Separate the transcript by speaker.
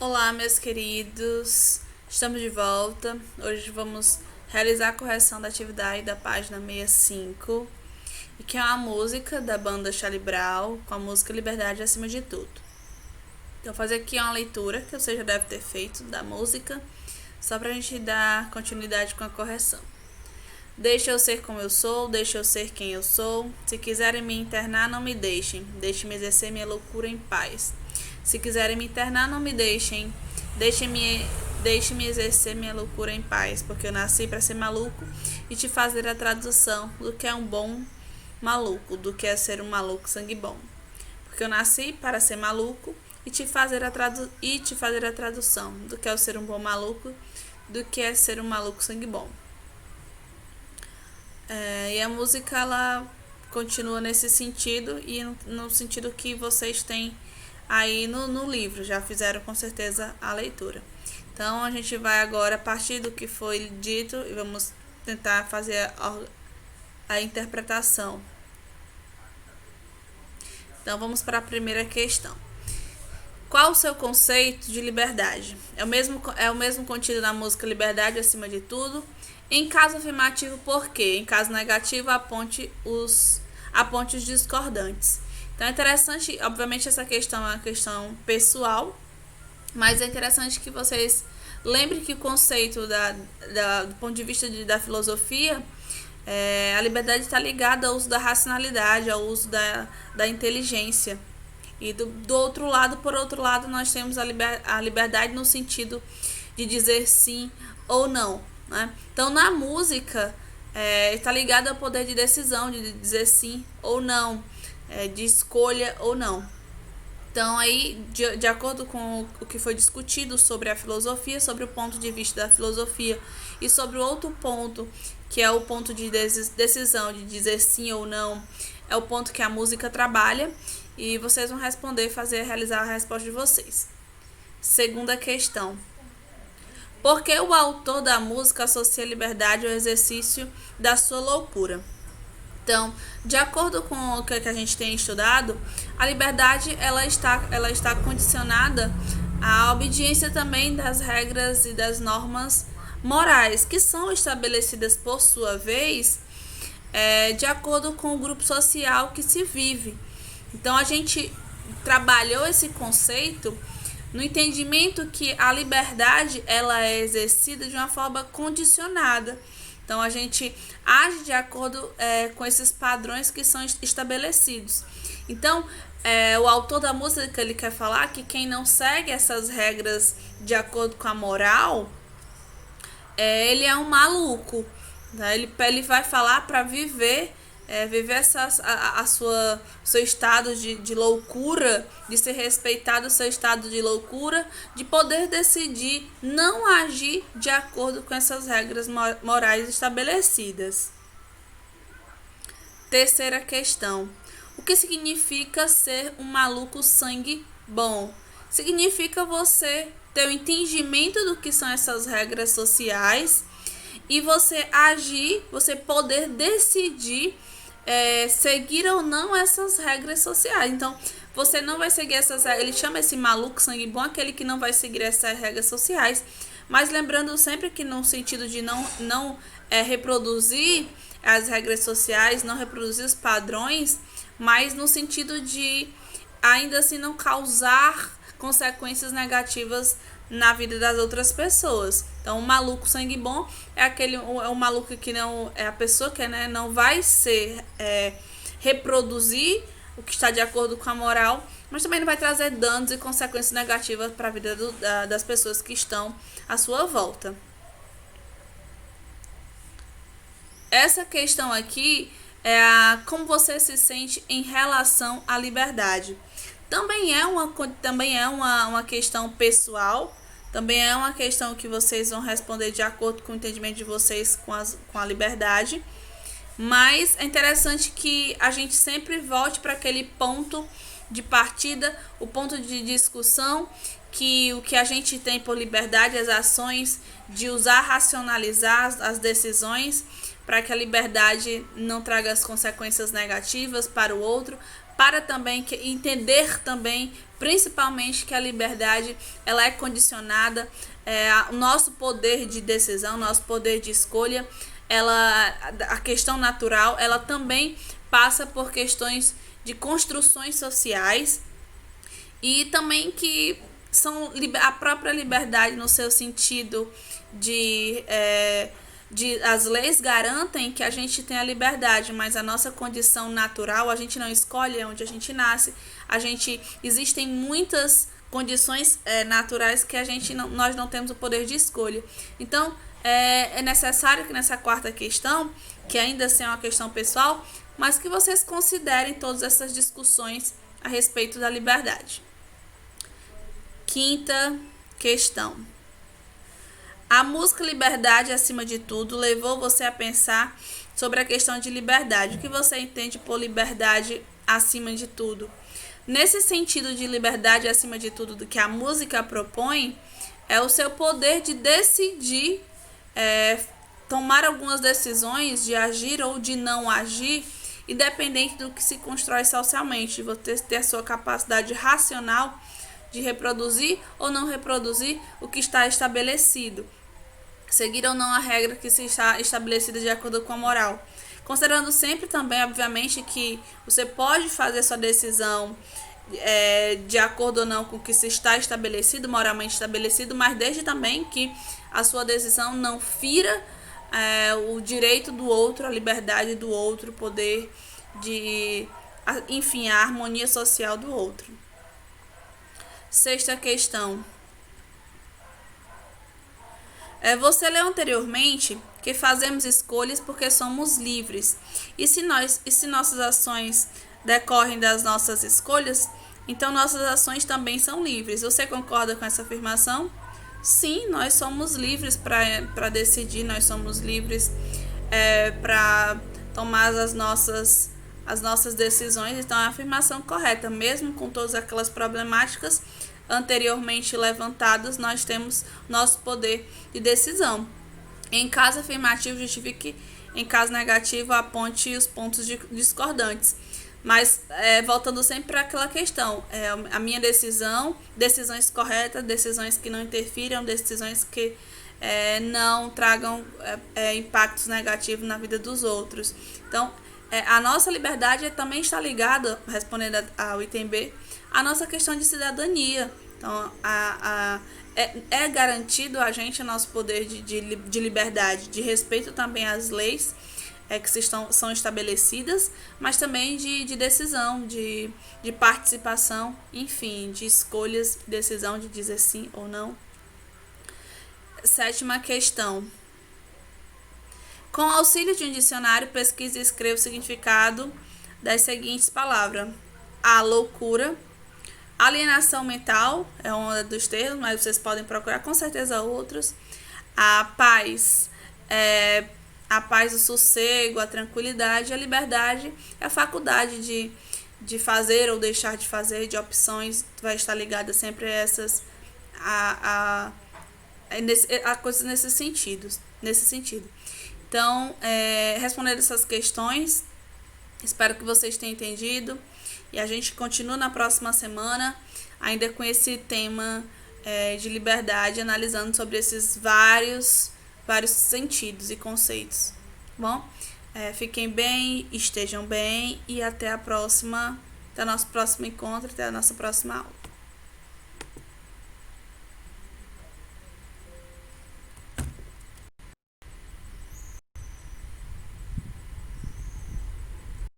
Speaker 1: Olá, meus queridos, estamos de volta. Hoje vamos realizar a correção da atividade da página 65, e que é uma música da banda Charlie Brown, com a música Liberdade Acima de Tudo. Então, vou fazer aqui uma leitura que você já deve ter feito da música, só para a gente dar continuidade com a correção. Deixa eu ser como eu sou, deixa eu ser quem eu sou. Se quiserem me internar, não me deixem. Deixe-me exercer minha loucura em paz. Se quiserem me internar, não me deixem. Deixe-me exercer minha loucura em paz, porque eu nasci para ser maluco e te fazer a tradução do que é um bom maluco, do que é ser um maluco sangue bom. Porque eu nasci para ser maluco e te fazer a tradução do que é ser um bom maluco, do que é ser um maluco sangue bom. E a música ela continua nesse sentido e no sentido que vocês têm aí no livro, já fizeram com certeza a leitura. Então a gente vai agora, a partir do que foi dito, e vamos tentar fazer a interpretação. Então vamos para a primeira questão. Qual o seu conceito de liberdade? É o mesmo contido na música Liberdade Acima de Tudo. Em caso afirmativo, por quê? Em caso negativo, aponte os discordantes. Então é interessante, obviamente essa questão é uma questão pessoal, mas é interessante que vocês lembrem que o conceito do ponto de vista da filosofia, a liberdade está ligada ao uso da racionalidade, ao uso da inteligência. E do outro lado, por outro lado, nós temos a liberdade no sentido de dizer sim ou não, né? Então, na música, está ligado ao poder de decisão, de dizer sim ou não, de escolha ou não. Então, aí, de acordo com o que foi discutido sobre a filosofia, sobre o ponto de vista da filosofia e sobre o outro ponto, que é o ponto de decisão, de dizer sim ou não, é o ponto que a música trabalha. E vocês vão realizar a resposta de vocês. Segunda questão. Por que o autor da música associa a liberdade ao exercício da sua loucura? Então, de acordo com o que a gente tem estudado, a liberdade ela está condicionada à obediência também das regras e das normas morais, que são estabelecidas por sua vez, de acordo com o grupo social que se vive. Então a gente trabalhou esse conceito no entendimento que a liberdade ela é exercida de uma forma condicionada. Então a gente age de acordo com esses padrões que são estabelecidos. Então o autor da música ele quer falar que quem não segue essas regras de acordo com a moral, ele é um maluco. Né? Ele vai falar para viver seu estado de loucura, de ser respeitado o seu estado de loucura, de poder decidir não agir de acordo com essas regras morais estabelecidas. Terceira questão. O que significa ser um maluco sangue bom? Significa você ter o entendimento do que são essas regras sociais e você agir, você poder decidir seguir ou não essas regras sociais. Então, você não vai seguir essas regras. Ele chama esse maluco sangue bom aquele que não vai seguir essas regras sociais. Mas lembrando sempre que no sentido de não reproduzir as regras sociais, não reproduzir os padrões, mas no sentido de ainda assim não causar consequências negativas na vida das outras pessoas. Então, o maluco sangue bom é o maluco que não é a pessoa que não vai reproduzir o que está de acordo com a moral, mas também não vai trazer danos e consequências negativas para a vida das pessoas que estão à sua volta. Essa questão aqui é como você se sente em relação à liberdade. Também é uma questão pessoal, também é uma questão que vocês vão responder de acordo com o entendimento de vocês com a liberdade. Mas é interessante que a gente sempre volte para aquele ponto de partida, o ponto de discussão, que o que a gente tem por liberdade, as ações, de usar, racionalizar as decisões, para que a liberdade não traga as consequências negativas para o outro, para também entender também, principalmente, que a liberdade ela é condicionada, o nosso poder de decisão, nosso poder de escolha, a questão natural, ela também passa por questões de construções sociais e também que são a própria liberdade no seu sentido de as leis garantem que a gente tem a liberdade, mas a nossa condição natural, a gente não escolhe onde a gente nasce, existem muitas condições naturais que nós não temos o poder de escolha. Então, é necessário que nessa quarta questão, que ainda assim é uma questão pessoal, mas que vocês considerem todas essas discussões a respeito da liberdade. Quinta questão. A música Liberdade Acima de Tudo levou você a pensar sobre a questão de liberdade. O que você entende por liberdade acima de tudo? Nesse sentido de liberdade acima de tudo do que a música propõe, é o seu poder de decidir, tomar algumas decisões, de agir ou de não agir, independente do que se constrói socialmente. Você ter a sua capacidade racional de reproduzir ou não reproduzir o que está estabelecido, seguir ou não a regra que se está estabelecida de acordo com a moral, considerando sempre também, obviamente, que você pode fazer sua decisão de acordo ou não com o que se está estabelecido, moralmente estabelecido, mas desde também que a sua decisão não fira o direito do outro, a liberdade do outro, o poder enfim, a harmonia social do outro. Sexta questão. Você leu anteriormente que fazemos escolhas porque somos livres. E se nossas ações decorrem das nossas escolhas, então nossas ações também são livres. Você concorda com essa afirmação? Sim, nós somos livres para decidir, nós somos livres para tomar as nossas decisões. Então, é a afirmação correta. Mesmo com todas aquelas problemáticas anteriormente levantadas, nós temos nosso poder de decisão. Em caso afirmativo, justifique; em caso negativo, aponte os pontos discordantes. Mas, voltando sempre para aquela questão, a minha decisão, decisões corretas, decisões que não interfiram, decisões que não tragam impactos negativos na vida dos outros. Então, a nossa liberdade também está ligada, respondendo ao item B, a nossa questão de cidadania. Então, é garantido a gente o nosso poder de liberdade, de respeito também às leis que são estabelecidas, mas também de decisão, de participação, enfim, de escolhas, decisão de dizer sim ou não. Sétima questão. Com o auxílio de um dicionário, pesquise e escreva o significado das seguintes palavras. A loucura. Alienação mental é um dos termos, mas vocês podem procurar com certeza outros. A paz, o sossego, a tranquilidade. A liberdade é a faculdade de fazer ou deixar de fazer, de opções, vai estar ligada sempre a essas a coisas nesse sentido. Então, respondendo essas questões, espero que vocês tenham entendido. E a gente continua na próxima semana, ainda com esse tema de liberdade, analisando sobre esses vários sentidos e conceitos. Bom, fiquem bem, estejam bem e até nosso próximo encontro, até a nossa próxima aula.